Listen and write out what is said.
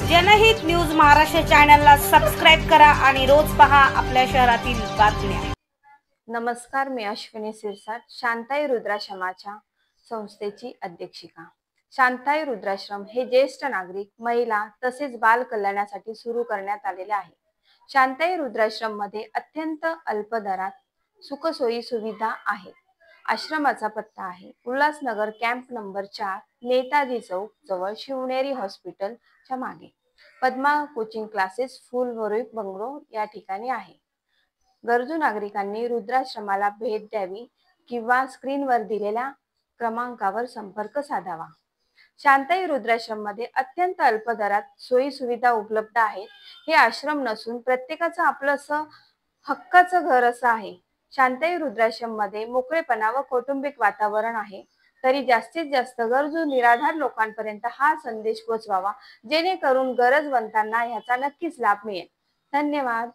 जनहित न्यूज महाराष्ट्र चॅनलला सबस्क्राइब करा आणि रोज पहा आपल्या शहरातील बातम्या। नमस्कार, मी अश्विनी सिरसाट, शांताई रुद्राश्रमाच्या संस्थेची अध्यक्षिका। शांताई रुद्राश्रम हे ज्येष्ठ नागरिक, महिला तसेच बाल कल्याणासाठी सुरू करण्यात आलेले आहे। शांताई रुद्राश्रम मध्ये अत्यंत अल्प दरात सुखसोयी सुविधा आहेत। आश्रमाचा पत्ता आहे उल्हासनगर कॅम्प नंबर 4, नेताजी चौक जवळ, शिवनेरी हॉस्पिटलच्या मागे। पद्मा कोचिंग क्लासेस, फुलवरी बंगलो या ठिकाणी आहे। गरजू नागरिकांनी रुद्राश्रमाला भेट द्यावी किंवा स्क्रीनवर दिलेल्या क्रमांकावर संपर्क साधावा। शांताई रुद्राश्रम मध्ये अत्यंत अल्प दरात सोयी सुविधा उपलब्ध आहेत। हे आश्रम नसून प्रत्येकाचं आपलंसं हक्काचं घर असं आहे। शांताई रुद्राश्रम मध्ये मोकळेपणा व कौटुंबिक वातावरण आहे। तरी जास्तीत जास्त गरजू निराधार लोकांपर्यंत हा संदेश पोहोचवावा, जेणेकरून गरजवंतांना याचा नक्कीच लाभ मिळेल। धन्यवाद।